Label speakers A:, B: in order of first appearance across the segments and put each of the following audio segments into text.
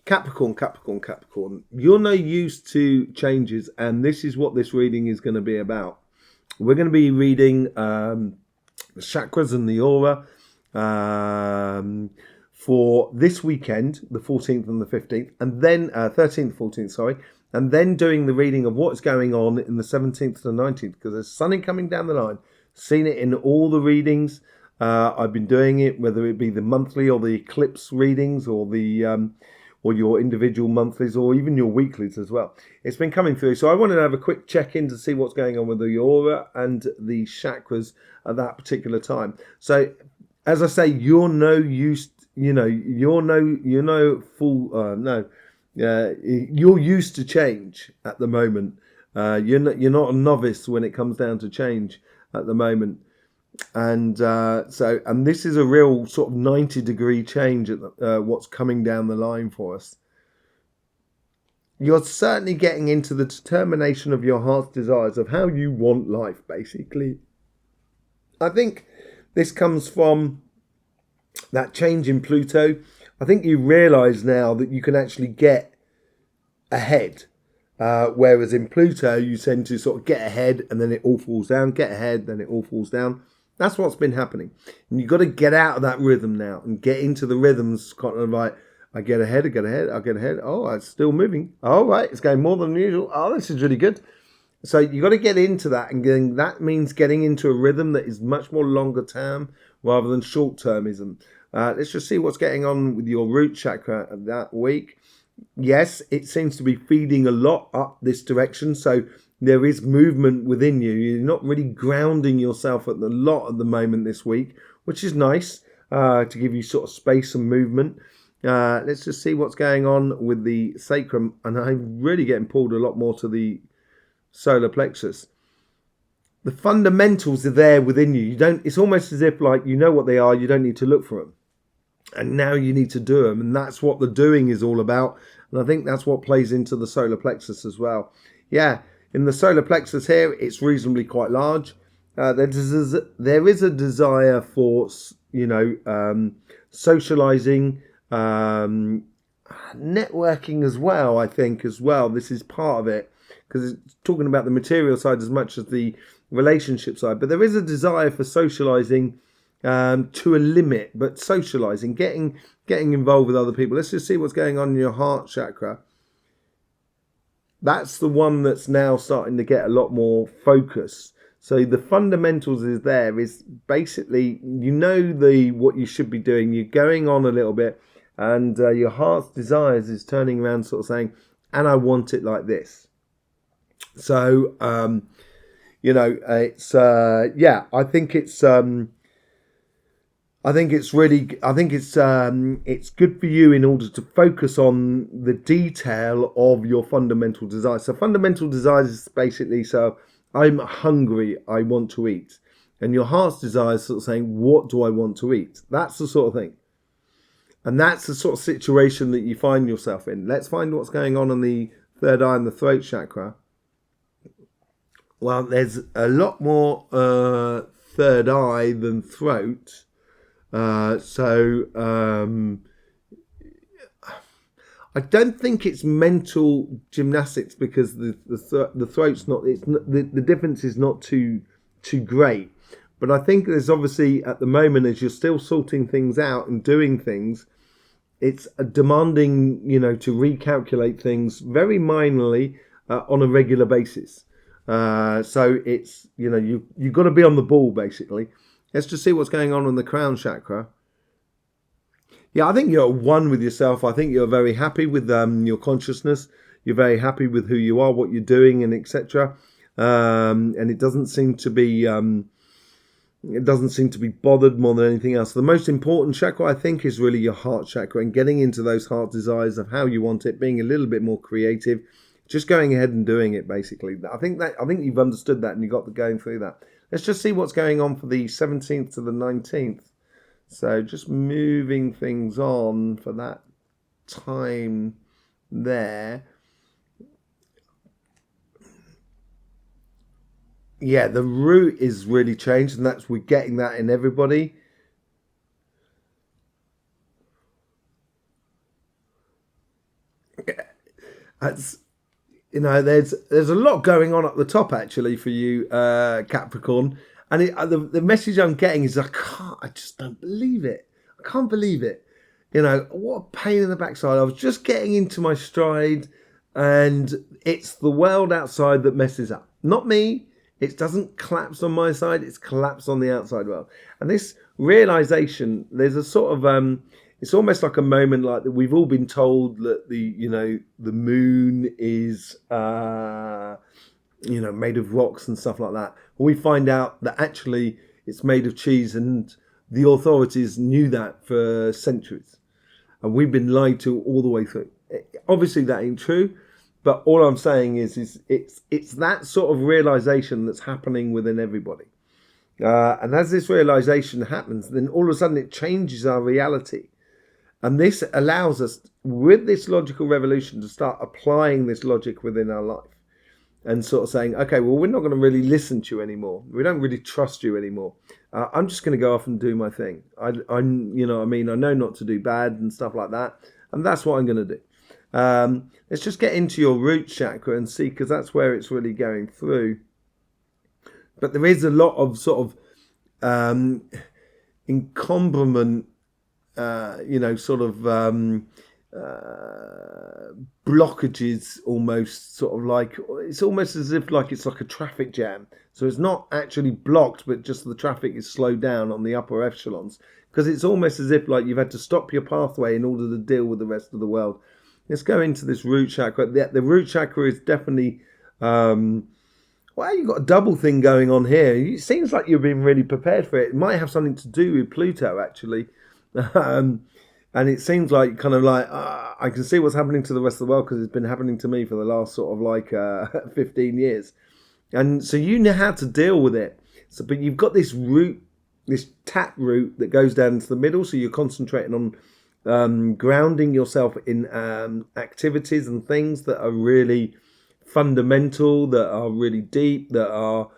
A: Capricorn. You're no use to changes, and this is what this reading is going to be about. We're going to be reading the chakras and the aura for this weekend, the 14th and the 15th, and then 13th, 14th, sorry, and then doing the reading of what's going on in the 17th to the 19th, because there's something coming down the line. Seen it in all the readings. I've been doing it, whether it be the monthly or the eclipse readings, or the or your individual monthlies, or even your weeklies as well. It's been coming through, so I wanted to have a quick check-in to see what's going on with the aura and the chakras at that particular time. So, as I say, you're no use. You're used to change at the moment. You're not a novice when it comes down to change at the moment. And and this is a real sort of 90-degree change at what's coming down the line for us. You're certainly getting into the determination of your heart's desires of how you want life, basically. I think this comes from that change in Pluto. I think you realise now that you can actually get ahead. Whereas in Pluto, you tend to sort of get ahead and then it all falls down, get ahead, then it all falls down. That's what's been happening. And you've got to get out of that rhythm now and get into the rhythms kind of like, I get ahead, I get ahead, I get ahead. Oh, it's still moving. All right, it's going more than usual. Oh, this is really good. So you've got to get into that, and that means getting into a rhythm that is much more longer term rather than short termism. Let's just see what's going on with your root chakra that week. Yes, it seems to be feeding a lot up this direction. So there is movement within you. You're not really grounding yourself at the lot at the moment this week, which is nice to give you sort of space and movement. Let's just see what's going on with the sacrum. And I'm really getting pulled a lot more to the solar plexus. The fundamentals are there within you. It's almost as if like you know what they are. You don't need to look for them. And now you need to do them. And that's what the doing is all about. And I think that's what plays into the solar plexus as well. Yeah, in the solar plexus here, it's reasonably quite large. There is a desire for, socializing, networking as well, I think, as well. This is part of it, because it's talking about the material side as much as the relationship side. But there is a desire for socializing to a limit, but socializing, getting involved with other people. Let's just see what's going on in your heart chakra. That's the one that's now starting to get a lot more focus. So the fundamentals is basically, what you should be doing. You're going on a little bit, and your heart's desires is turning around sort of saying, and I want it like this. So, it's, I think it's, it's good for you in order to focus on the detail of your fundamental desires. So fundamental desires is basically, so I'm hungry, I want to eat. And your heart's desire is sort of saying, what do I want to eat? That's the sort of thing. And that's the sort of situation that you find yourself in. Let's find what's going on the third eye and the throat chakra. Well, there's a lot more third eye than throat. I don't think it's mental gymnastics, because the throat's not. The difference is not too great. But I think there's obviously at the moment, as you're still sorting things out and doing things, it's demanding to recalculate things very minorly on a regular basis. So it's you've got to be on the ball basically. Let's just see what's going on the crown chakra. Yeah, I think you're one with yourself. I think you're very happy with your consciousness. You're very happy with who you are, what you're doing, and etc. And it doesn't seem to be bothered more than anything else. The most important chakra, I think, is really your heart chakra, and getting into those heart desires of how you want it, being a little bit more creative, just going ahead and doing it. Basically, I think you've understood that, and you got going through that. Let's just see what's going on for the 17th to the 19th. So just moving things on for that time there. Yeah, the root is really changed, and we're getting that in everybody. That's, there's a lot going on at the top actually for you, Capricorn, and the message I'm getting is I just don't believe it. I can't believe it. What a pain in the backside. I was just getting into my stride, and it's the world outside that messes up, not me. It doesn't collapse on my side; it's collapsed on the outside world. And this realization, there's a sort of it's almost like a moment like that. We've all been told that the moon is made of rocks and stuff like that. And we find out that actually it's made of cheese, and the authorities knew that for centuries, and we've been lied to all the way through. Obviously, that ain't true, but all I'm saying is it's that sort of realization that's happening within everybody. And as this realization happens, then all of a sudden it changes our reality. And this allows us, with this logical revolution, to start applying this logic within our life and sort of saying, okay, well, we're not going to really listen to you anymore. We don't really trust you anymore. I'm just going to go off and do my thing. I know not to do bad and stuff like that. And that's what I'm going to do. Let's just get into your root chakra and see, because that's where it's really going through. But there is a lot of sort of encumberment, blockages, almost sort of like, it's almost as if like it's like a traffic jam. So it's not actually blocked, but just the traffic is slowed down on the upper echelons, because it's almost as if like you've had to stop your pathway in order to deal with the rest of the world. Let's go into this root chakra. The root chakra is definitely, you've got a double thing going on here. It seems like you've been really prepared for it. It might have something to do with Pluto, actually. And it seems like kind of like, I can see what's happening to the rest of the world, because it's been happening to me for the last sort of like 15 years. And so you know how to deal with it. So, but you've got this root, this tap root that goes down into the middle. So you're concentrating on grounding yourself in activities and things that are really fundamental, that are really deep, that are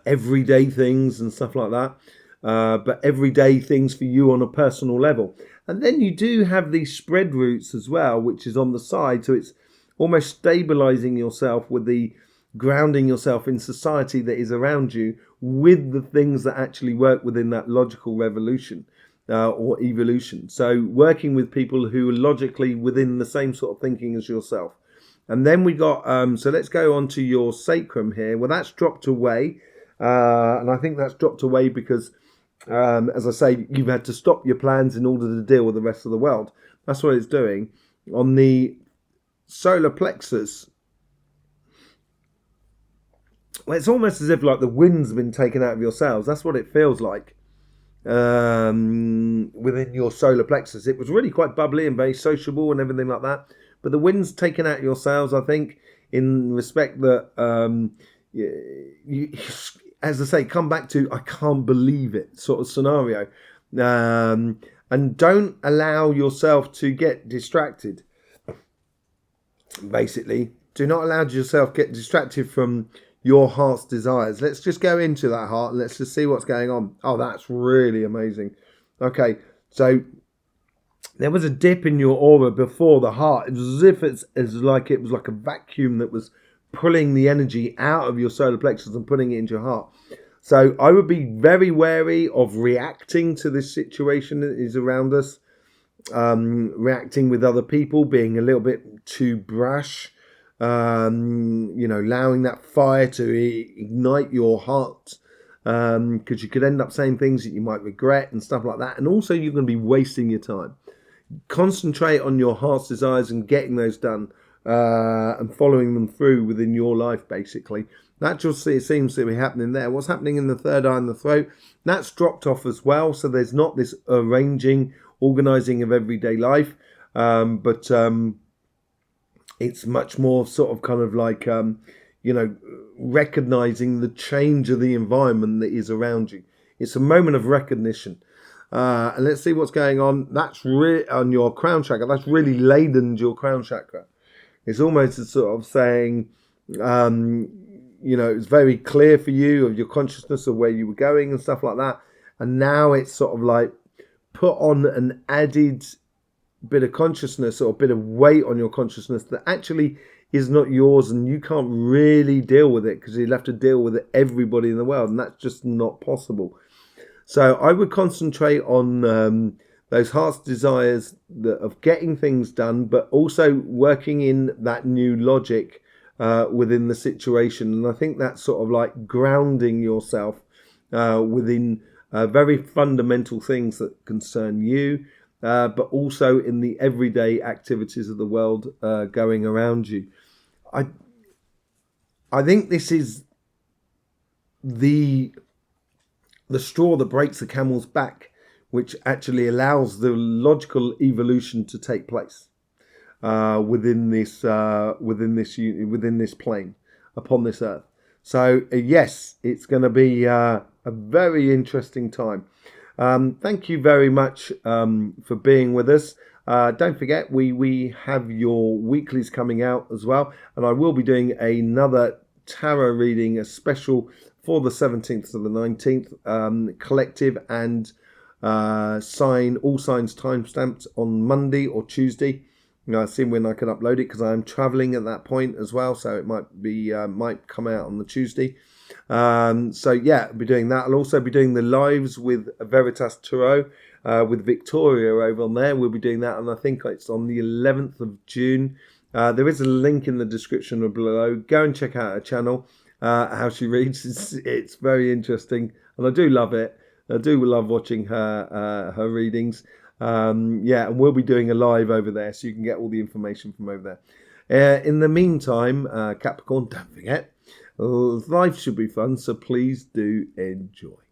A: everyday things and stuff like that, but everyday things for you on a personal level. And then you do have these spread roots as well, which is on the side, so it's almost stabilizing yourself with the grounding yourself in society that is around you, with the things that actually work within that logical revolution or evolution. So working with people who are logically within the same sort of thinking as yourself. And then we got, so let's go on to your sacrum here. Well, that's dropped away. And I think that's dropped away because, as I say, you've had to stop your plans in order to deal with the rest of the world. That's what it's doing. On the solar plexus, well, it's almost as if like the wind's been taken out of your sails. That's what it feels like. Within your solar plexus, it was really quite bubbly and very sociable and everything like that, but the wind's taken out your sails, I think, in respect that you, as I say, come back to I can't believe it sort of scenario, and don't allow yourself to get distracted. Basically, do not allow yourself to get distracted from your heart's desires. Let's just go into that heart and let's just see what's going on. Oh, that's really amazing. Okay, so there was a dip in your aura before the heart. It was as if it was like a vacuum that was pulling the energy out of your solar plexus and putting it into your heart. So I would be very wary of reacting to this situation that is around us, reacting with other people, being a little bit too brash. Allowing that fire to ignite your heart, because you could end up saying things that you might regret and stuff like that. And also you're going to be wasting your time. Concentrate on your heart's desires and getting those done, and following them through within your life, basically. That just seems to be happening there. What's happening in the third eye and the throat, that's dropped off as well. So there's not this organising of everyday life, but it's much more sort of kind of like, recognizing the change of the environment that is around you. It's a moment of recognition. And let's see what's going on. That's on your crown chakra. That's really laden your crown chakra. It's almost a sort of saying, it's very clear for you of your consciousness of where you were going and stuff like that. And now it's sort of like put on an added bit of consciousness or a bit of weight on your consciousness that actually is not yours, and you can't really deal with it because you'll have to deal with everybody in the world, and that's just not possible. So I would concentrate on those heart's desires of getting things done, but also working in that new logic within the situation. And I think that's sort of like grounding yourself within very fundamental things that concern you, but also in the everyday activities of the world going around you. I think this is the straw that breaks the camel's back, which actually allows the logical evolution to take place within this plane upon this earth. So yes, it's going to be a very interesting time. Thank you very much for being with us. Don't forget, we have your weeklies coming out as well, and I will be doing another tarot reading, a special for the 17th to the 19th, collective and sign, all signs timestamped on Monday or Tuesday. See when I can upload it, because I am traveling at that point as well, so it might come out on the Tuesday. So yeah, I'll be doing that. I'll also be doing the lives with Everythin Tarot with Victoria over on there. We'll be doing that, and I think it's on the 11th of June. There is a link in the description below. Go and check out her channel, how she reads. It's very interesting, and I do love it. I do love watching her readings. Yeah, and we'll be doing a live over there, so you can get all the information from over there. In the meantime, Capricorn, don't forget, life should be fun, so please do enjoy.